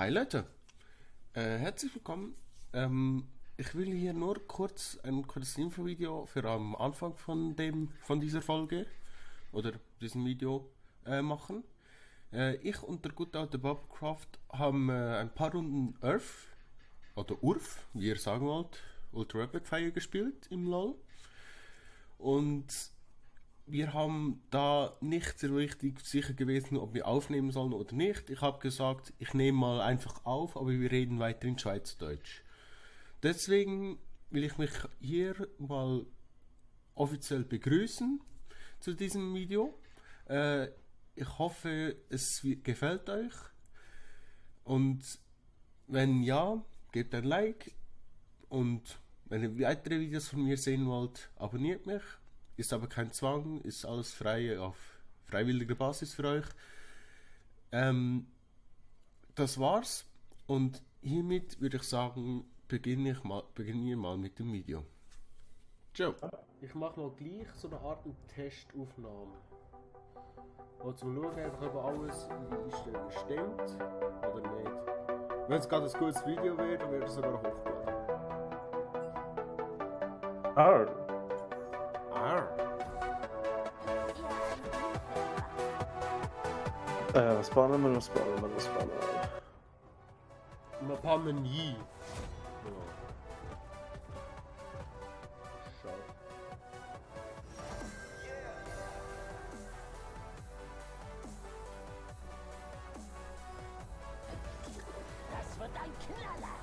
Hi Leute, herzlich willkommen. Ich will hier nur kurz ein kurzes Infovideo für am Anfang von dieser Folge oder diesem Video machen. Ich und der gute alte Bobcraft haben ein paar Runden Earth oder Urf, wie ihr sagen wollt, Ultra Rapid Fire gespielt im LoL. Und wir haben da nicht so richtig sicher gewesen, ob wir aufnehmen sollen oder nicht. Ich habe gesagt, ich nehme mal einfach auf, aber wir reden weiter in Schweizerdeutsch. Deswegen will ich mich hier mal offiziell begrüßen zu diesem Video. Ich hoffe, es gefällt euch. Und wenn ja, gebt ein Like. Und wenn ihr weitere Videos von mir sehen wollt, abonniert mich. Ist aber kein Zwang, ist alles frei auf freiwilliger Basis für euch. Das war's. Und hiermit würde ich sagen, beginnen wir mal mit dem Video. Ciao. Ich mache mal gleich so eine Art Testaufnahme. Und zum Schauen einfach, ob alles stimmt oder nicht. Wenn es gerade ein gutes Video wird, dann wird es sogar hochgeladen. Was bauen wir? Wir haben nie. Schau. Das wird ein Knaller!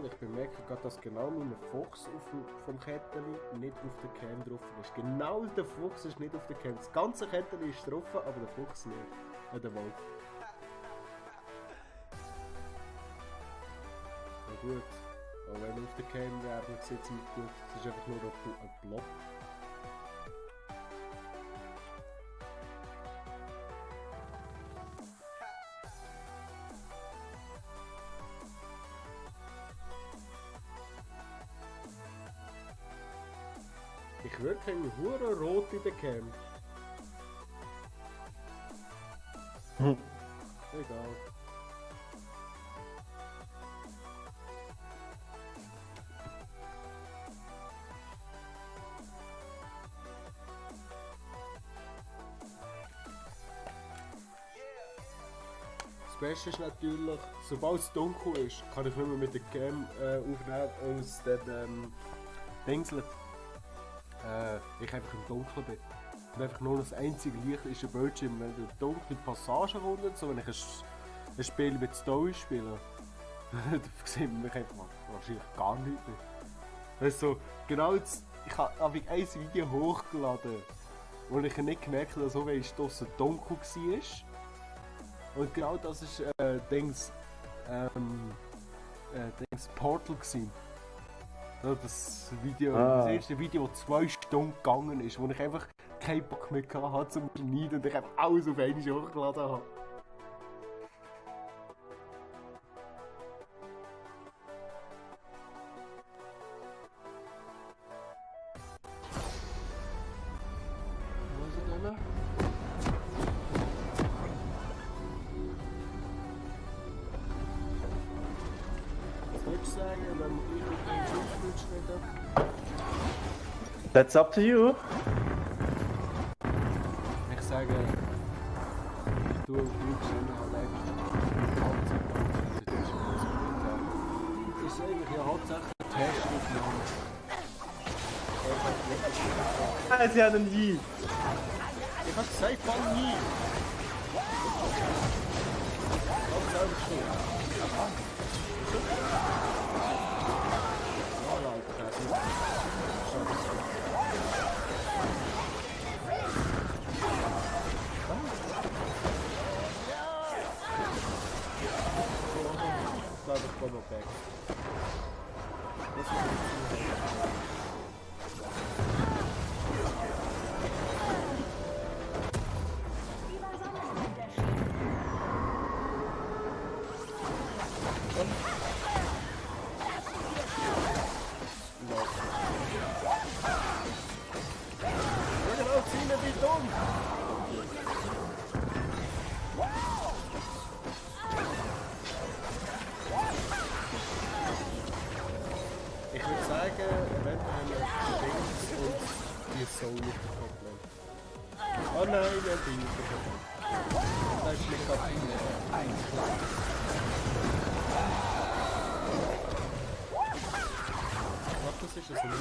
Ich bemerke gerade, dass genau mein Fuchs vom Kettchen nicht auf der Cam drauf ist. Genau der Fuchs ist nicht auf der Cam. Das ganze Kettchen ist drauf, aber der Fuchs nicht. Ja, der Wolf. Na gut. Aber wenn wir auf der Cam wären, sieht es nicht gut. Es ist einfach nur ein Block. Ich wirke hure rot in der Cam. Egal. Das Beste ist natürlich, sobald es dunkel ist, kann ich nicht mehr mit der Cam aufnehmen aus den Dingseln. Ich einfach im Dunkeln bin. Und einfach nur das einzige Licht ist ein Bildschirm. Wenn du dunkle Passagen runter, so wenn ich ein Spiel mit Story spiele, dann sieht man mich einfach wahrscheinlich gar nicht mehr. Weißt du, genau jetzt, ich habe ein Video hochgeladen, wo ich nicht gemerkt habe, dass so es draussen dunkel war. Und genau das ist Dings Portal gewesen. Das Video, das erste Video, das 2 Stunden gegangen ist, wo ich einfach keinen Bock mehr hatte zum Schneiden und ich einfach alles auf einmal hochgeladen habe. Wo ist er denn? Was würdest du sagen, wenn ich mit dem Schutz schneiden? That's up to you. Ich sage, ich tue Blutschirme halt einfach hauptsächlich. Das ist eigentlich ja hauptsächlich Testaufnahme. Sie hat einen Yeet. Ich hab gesagt, fang nie! Komm selber stehen. Ja, Alter, das ist ich glaube, ich komme back. Das ist Bildung! Ich würde sagen, eventuell Dings und die Soul nicht das Problem. Oh nein, der Ding ist das Problem. Das ist nicht kaputt. Was das ist, das nicht.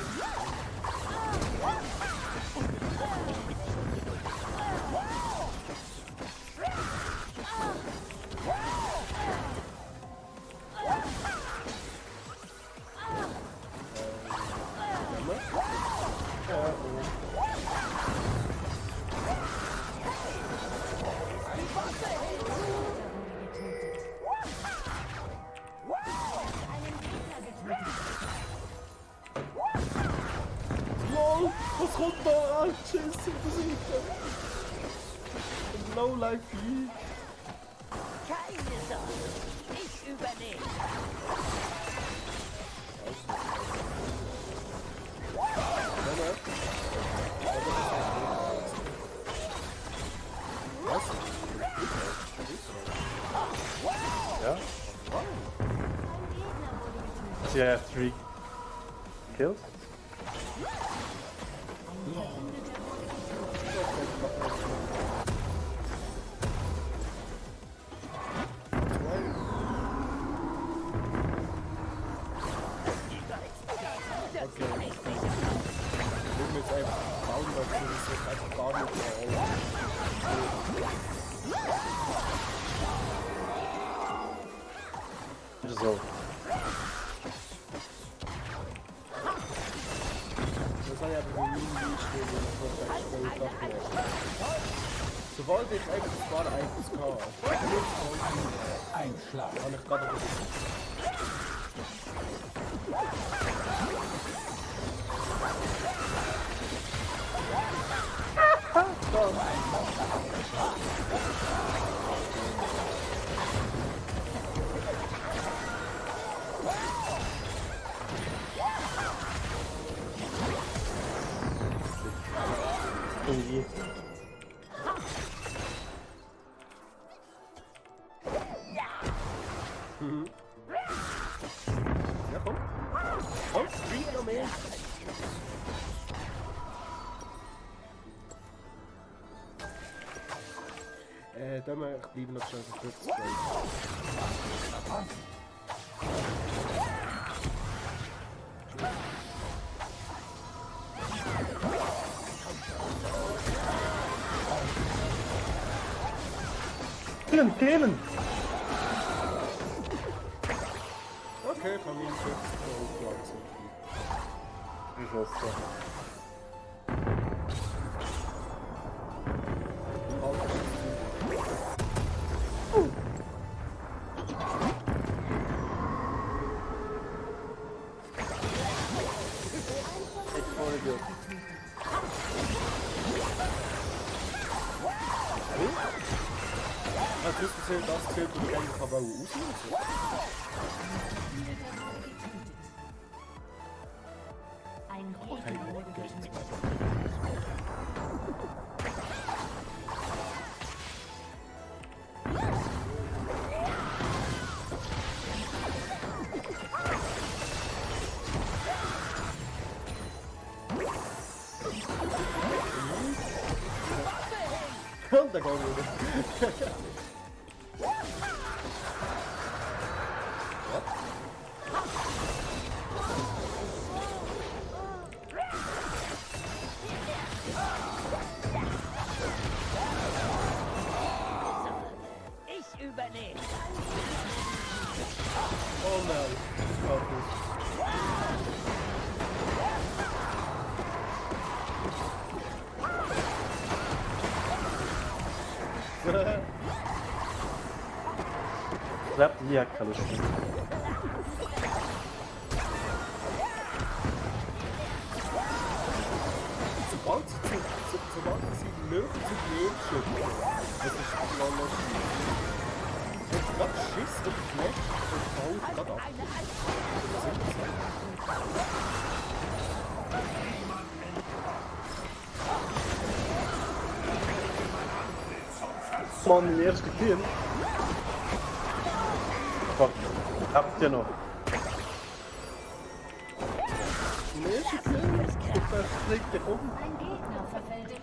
Lol, was kommt da an? Tschüss, das ist Low Life Vieh. Keine Sorge, ich übernehme. Was? Ja? So you have 3 kills? Okay. Ich will mir jetzt einfach bauen, weil das ist jetzt einfach gar nicht mehr. So. Das habe ich aber bei mir nicht stehen, wenn ich das echt Sachen. Sobald ich einfach ein paar Items habe, kann ich gerade ein bisschen. Irgendwie. Ja, komm. Komm, spring noch mehr. Dann bleiben noch schnell für 50 Leute. Killen! Okay, kann ich 50 Leute Ich wusste. Hast du gesehen, das zählt und ich eigentlich aber auch auslösen? Ein Gegner wurde getötet. Und der geht wieder. Ich übernehme. Oh nein, das geht nicht. Klappt die Jagd alles schon. Sobald sie Löcher zu Löcher schütteln, das ist lala schwierig. Ich hab grad Schiss und Fleck und haut grad ab. Was sind das? Mann, mein erster Kill. Fuck, habt ihr noch? Mein erster Kill. Der fliegt dich um. Ein Gegner verfällt in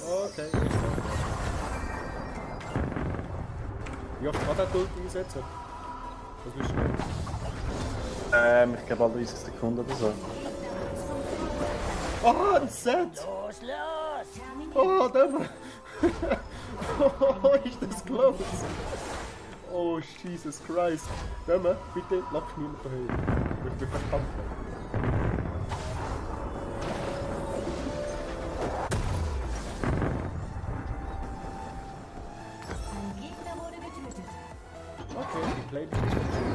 Okay. Wie oft kann der Ult einsetzen? Was willst du? Ich glaube alle 30 Sekunden oder so. Ah, ein Set! Los, los! Oh, der Oh, ist das close? Oh, Jesus Christ. Dämme, bitte lock niemand daheim. Ich bin verdammt. Ein Gegner wurde getötet. Okay, die Playlist ist schon schön.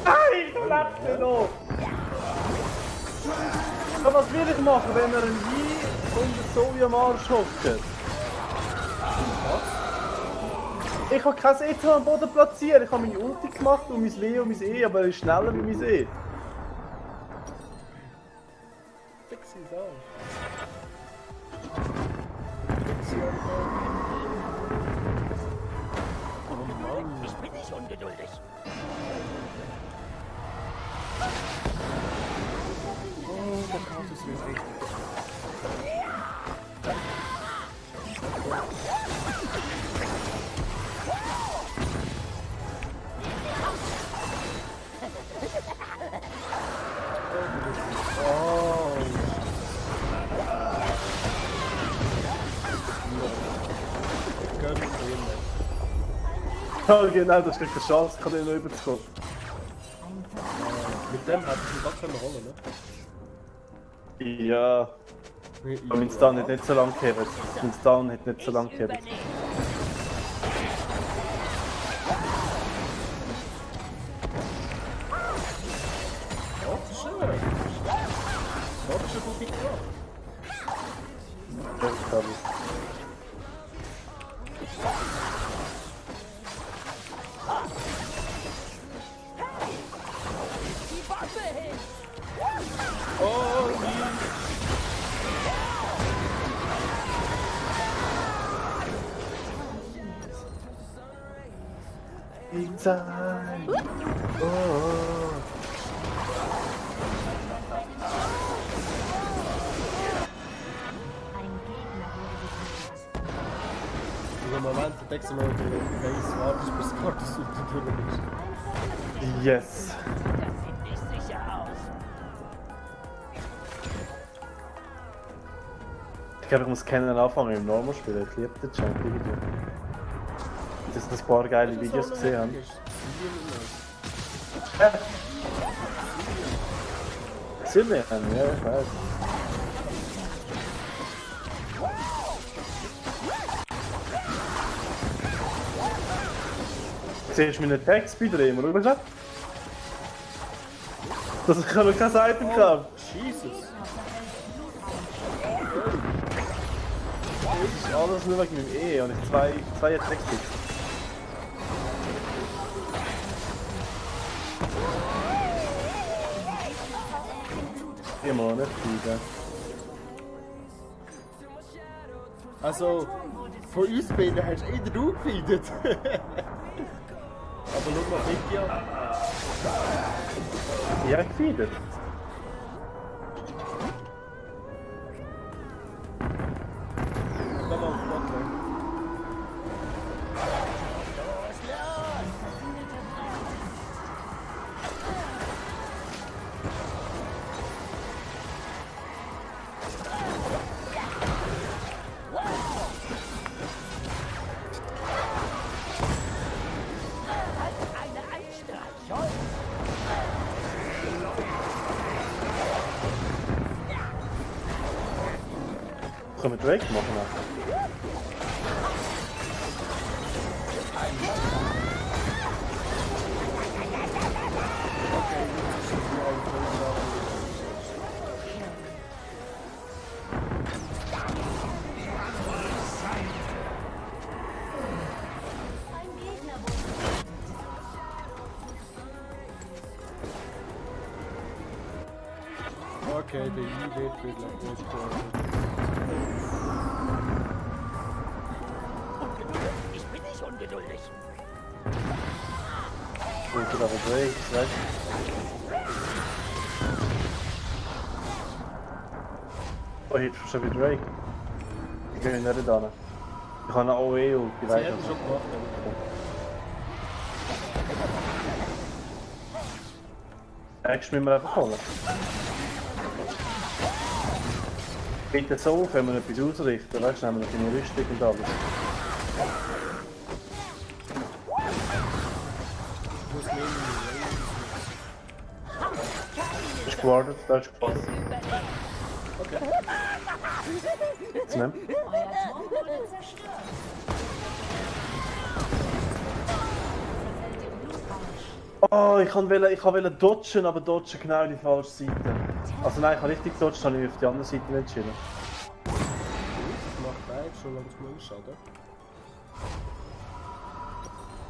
Nein, du lebst ja noch! Aber was will ich machen, wenn er einen Yi und so wie am Arsch hockt? Ich habe kein E am Boden platziert. Ich habe meine Ulti gemacht und mein W und mein E, aber er ist schneller wie mein E. Fix ihn auch. Ich bin nicht ungeduldig. Oh, der Chaos ist wieder richtig. Oh. Gönn mir. Ja, genau, das ist keine Chance, ich kann den noch überzukommen. Mit dem hätte ich ihn gar keine Rolle, ne? Ja, aber mein Stun hat nicht so lange gehabt. Mein Stun hat nicht so lange Ich gehabt. übernehme. Ja, das ist schön. Das ist eine gute Kraft. Ja, ich glaube. Die Bombe hin! Oh, nie. Time. Oh. Ein Gegner wurde getötet. Dieser Moment, der denkst du noch, du weißt, wartest bis Kartus unter dir ist. Yes. Das sieht nicht sicher aus. Ich glaube, ich muss kennen anfangen im Normal spielen. Ich liebe den Champion-Video. Dass ich ein paar geile Videos gesehen habe. Ziemlich, ja, ich weiß. Siehst du meinen Text bei dir immer, oder? Dass ich noch kein Item habe. Jesus. Das ist alles nur wegen meinem E und ich zwei Attacks. Immer nicht viel. Also, von uns beiden hast du eher du gefeiert. Aber schau mal, Vicky an. Ja, gefeiert. Geh mal auf Botlane. Eine Einstrahlung. Können wir Drake machen? Okay, der I wird Ungeduldig, ich bin nicht ungeduldig. Gut, aber Drake, weißt du? Oh, jetzt schon wieder Drake. Ich gehe nicht da. Ich habe eine OE und die Sie weiß hätten schon gemacht, Nächstes müssen wir einfach holen. Geht jetzt so auf, wenn wir etwas ausrichten, weißt du, nehmen wir deine Rüstung und alles. ich muss nehmen. Das ist gewartet, das ist gewartet. Jetzt nimm. Euer Turm wurde zerstört. Verfällt im Blutrausch. Oh, ich wollte dodgen, aber dodgen genau die falsche Seite. Also nein, ich habe richtig dodgen, habe ich mich auf die andere Seite entschieden. Macht eigentlich schon langsam einen Schaden.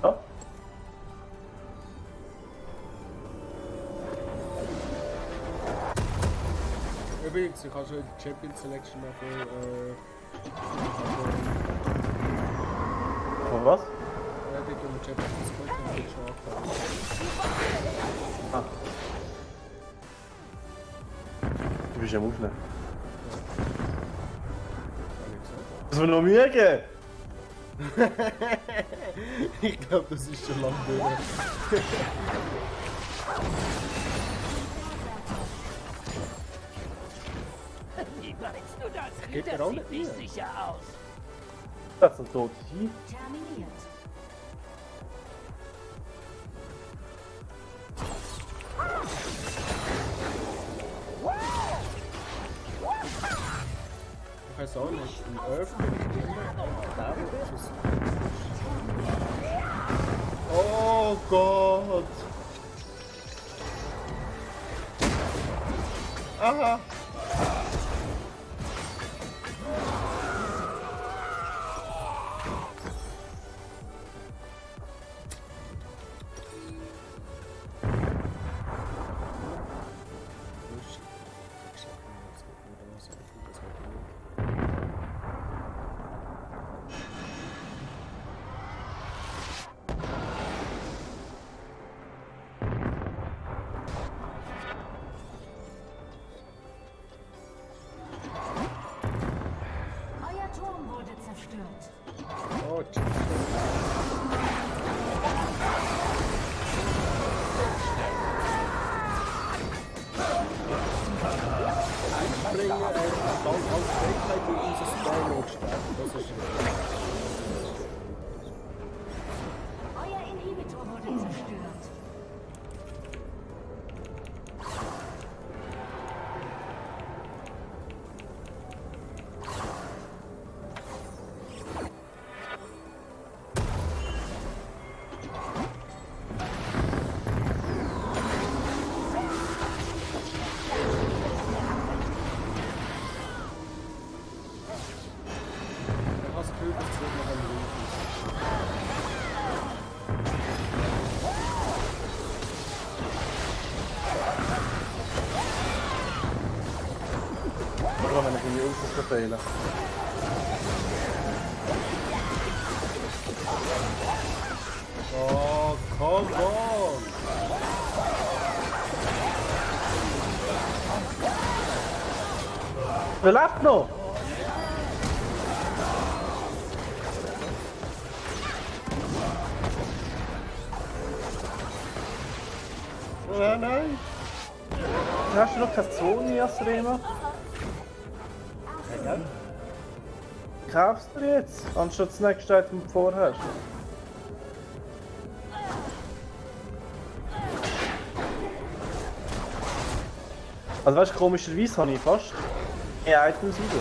Ja? Übrigens, ich habe schon die Champion Selection mal Von was? dort um die Champions geholt und bin schon angefangen. Ah. Du bist am Aufnehmen. Habe ich gesagt? Dass wir noch Mühe geben? Ich glaube, das ist schon lange durch. Wie meinst du das? Geht Das mir auch sieht nicht nicht sicher aus. Das ist ein toter Vieh. Terminiert. Ich weiß auch nicht, im Earth bin ich immer da, wo es ist. Oh Gott! Aha! Euer Turm wurde zerstört. Oh, tschüss. Einspringen, dann als Fähigkeit in unser Spawn starten, das ist Euer Inhibitor wurde zerstört. Ich habe das Gefühl, das wird noch ein Rufen. Oder wenn ich in die Ultras verfehle. Oh, come on! Wer lebt noch? Oh nein! Hast du noch keine Zone, Jasrema? Ja, Kaufst du jetzt? Anstatt das nächste Item vorher. Also weißt du, komischerweise habe ich fast mehr Items wie du.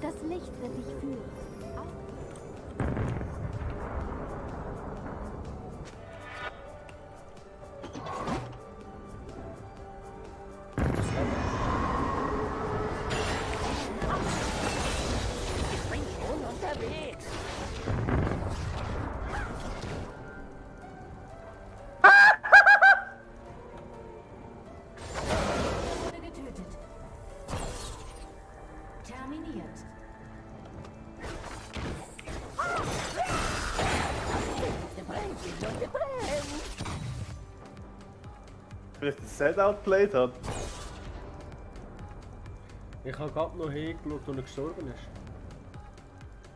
Das Licht wird dich führen. Ich bin schon unterwegs. vielleicht das Set outplayed hat. Ich habe gerade noch hingeschaut, als er gestorben ist.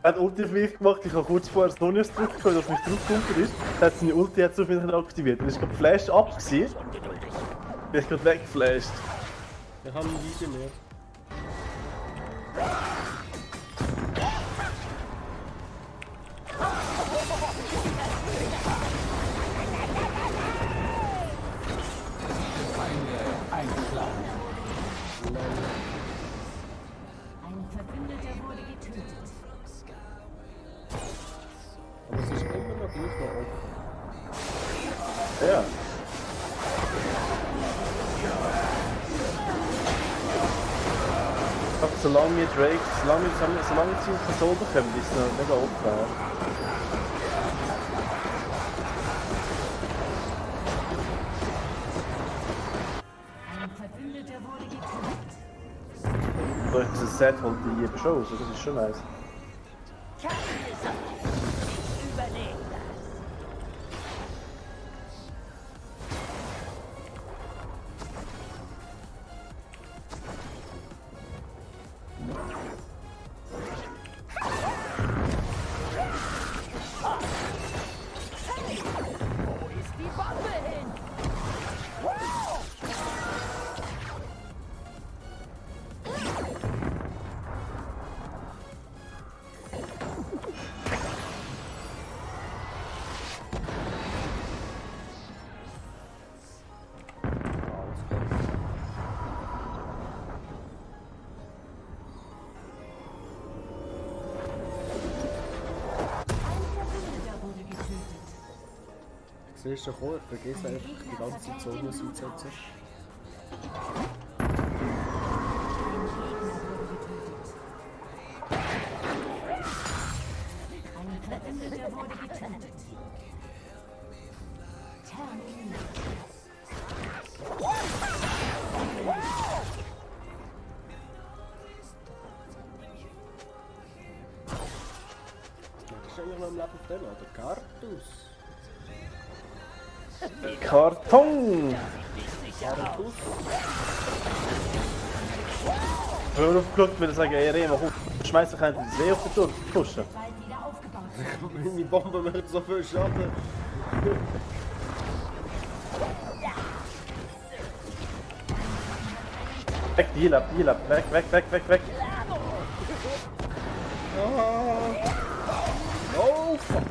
Er hat Ulti auf mich gemacht, ich habe kurz vorher Sonias gedrückt, weil er auf mich draufgekommen ist. Dann hat seine Ulti jetzt auf mich aktiviert. Dann ist gerade Flash ab gewesen. Bin ich gerade weggeflasht. Ich habe ihn wieder mehr. Ein Verbündeter wurde getötet. Aber es ist immer noch gleich noch offen. Ja. Aber solange wir Drake, solange sie in Person bekommen, ist es noch mega offen. Ein Verbündeter wurde getötet. So, das Set holt die eben schon raus, das ist schon nice. Keine Sache. Ich überlege das. Wo ist die Bombe hin? Ein Verbündeter wurde getötet. Siehst du schon, ich vergesse einfach die ganze Zeit Sonne einzusetzen. Ein Verbündeter wurde getötet. Terminiert. Was ist eigentlich noch im Leben drin? Der Kartus. Karton! Kartus. Ich habe aufgeschaut, weil ich sage, ey Rema, komm, schmeiß dich einfach ins See auf den Turm, pushen. Bald wieder aufgebaut. Meine Bombe macht so viel Schaden. Weg, die Heal ab, weg, weg. Oh fuck.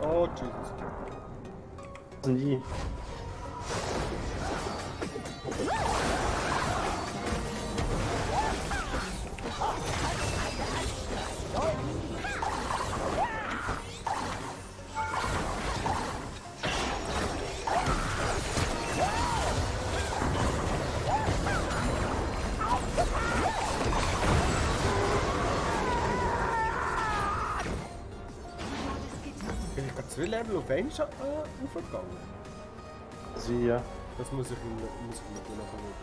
Oh Jesus. Nie. Bin ich gerade 2 Level auf einen aufgegangen? Sie, ja. Das muss ich mir noch schauen.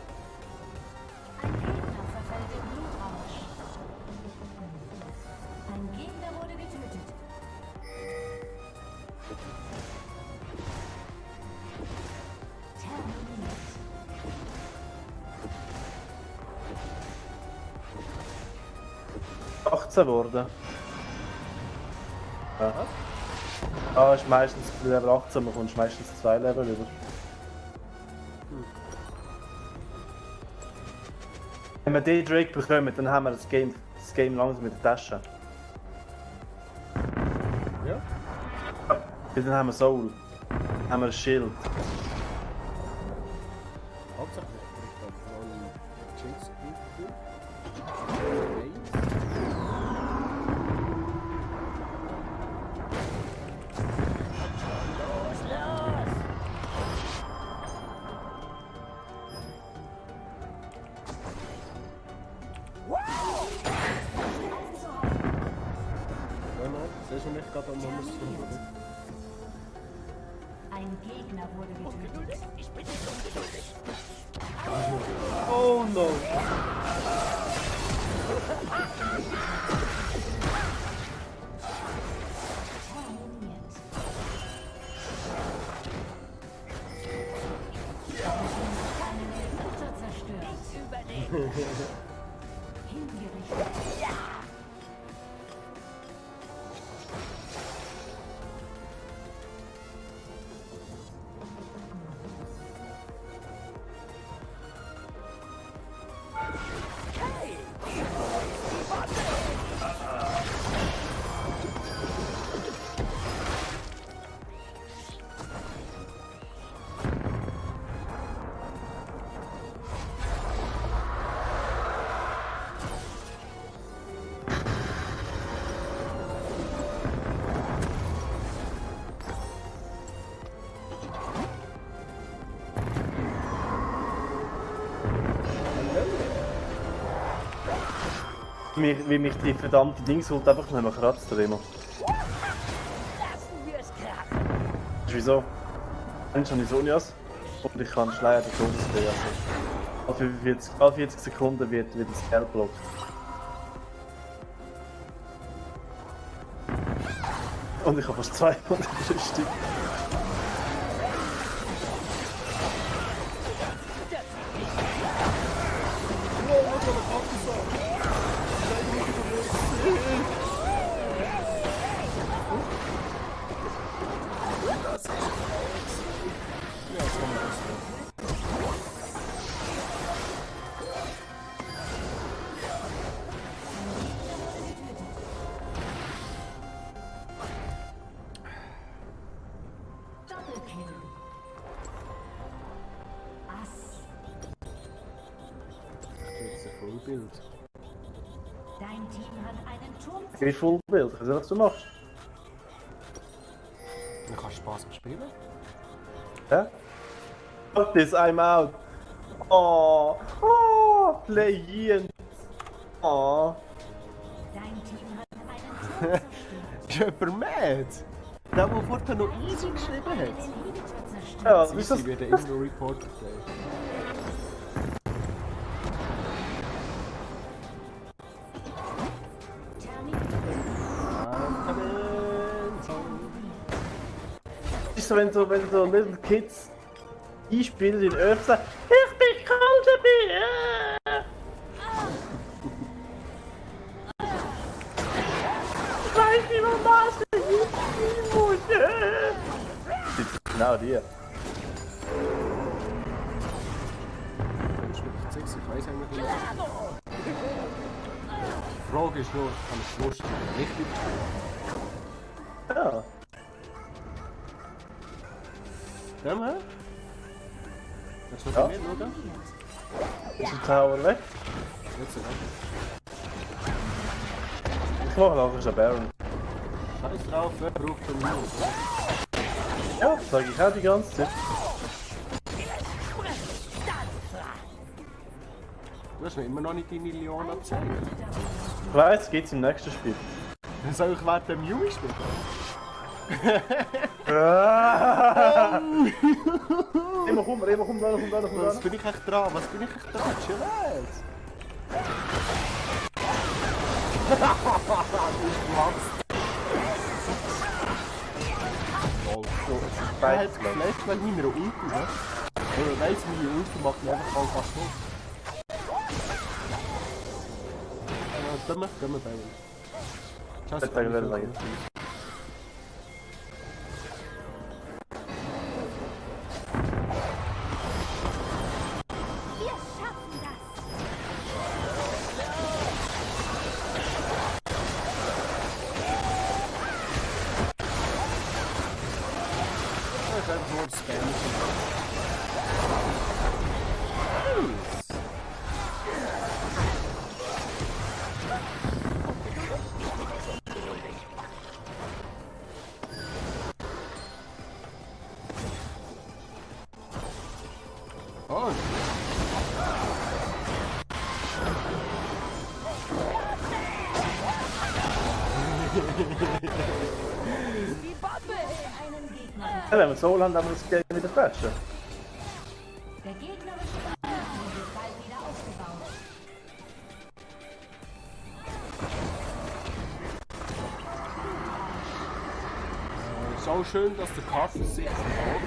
Ein Gegner verfällt in Blutrausch. Ein Gegner wurde getötet. Terminiert. Geworden. Ja. Ah, ist meistens bei Level 18, man kommt meistens 2 Level über. Wenn wir den Drake bekommen, dann haben wir das Game langsam mit der Tasche. Ja? Weil dann haben wir Soul, haben wir ein Schild. Hauptsächlich kriegt er von Jinx gut. Los, los! Ja, nein, siehst du mich gerade am Moment? Ein Gegner wurde getötet. Ich bin nicht ungeduldig. Oh no! Terminiert. Einen Ritter zerstört. Überleben. Hingerichtet. Hey! Wie mich die verdammte Dingsult einfach nicht mehr kratzt, oder immer. Lassen wir es krachen. Wieso? Dann habe ich Sonias und ich kann Schleier der Todesfee. Also alle 40 Sekunden wird das Kerl blockt. Und ich habe fast 200 Stück. Doppelkill. Ass. Jetzt ein Vollbild. Dein Team hat einen Turm Wie Full Bild, ich weiß nicht, was du machst. Dann kannst du Spaß am Spielen. Hä? Fuck this, I'm out. Oh, Legend. Oh. Dein Team hat einen Turm zerstört. Ist jemand mad? Der vorhin noch easy geschrieben hat. Den Inhibitor zerstört. Ja, was ist das? Easy wird immer noch reported. Ist so, wenn so Little Kids einspielen in Öfen sagen, ich bin kalter Bier. Ich weiß nicht, was ich spielen muss. Das ist genau die. Ich weiß eigentlich nicht. Die Frage ist nur, kann ich Schluss richtig spielen? Ja. Dem her? Willst du noch Ja. bei mir schauen? Ist der Tower weg? Jetzt nicht. Ich mache nachher einen Baron. Scheiß drauf, wer braucht den Minus? Ja, das sage ich auch die ganze Zeit. Du hast mir immer noch nicht die Million abgezeigt. Ich weiss, geht's im nächsten Spiel. Dann soll ich während dem Yumi spielen? Immer komm da. Was bin ich echt dran? Was bin ich echt dran? Chill out! Er hat geflasht wegen meiner Ulti, ne? Oder weiss, meine Ulti macht mich einfach voll fast tot. Gehen wir bei uns. Scheiße, Sagen. Wir schaffen das. Das ist einfach nur ein Spam. Mann. Die Bombe! Einen Gegner. Ja, wenn wir so haben, dann wir das Game wieder flashen. Der gegnerische Turm wird bald wieder aufgebaut. Es ist auch schön, dass der Kasten sich verhält.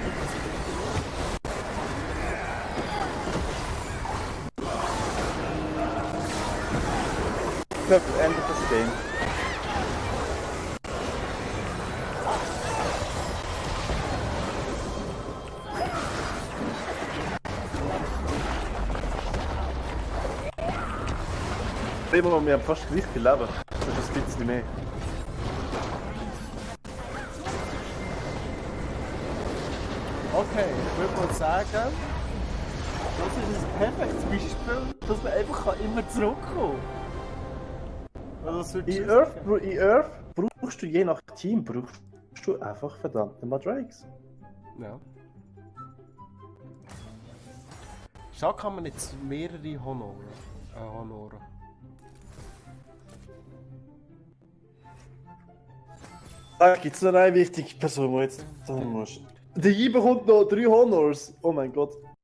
Ich glaube, das endet das Game. Immer, wir haben fast gleich viel Leben. Das ist ein bisschen mehr. Okay, ich würde mal sagen, das ist ein perfektes Beispiel, dass man einfach immer zurückkommen kann. Also, In Earth brauchst du je nach Team brauchst du einfach verdammt nochmal Drakes. ja. Schau, kann man jetzt mehrere Honoren. Da gibt es noch eine wichtige Person, die jetzt sagen muss. Der J bekommt noch 3 Honors. Oh mein Gott.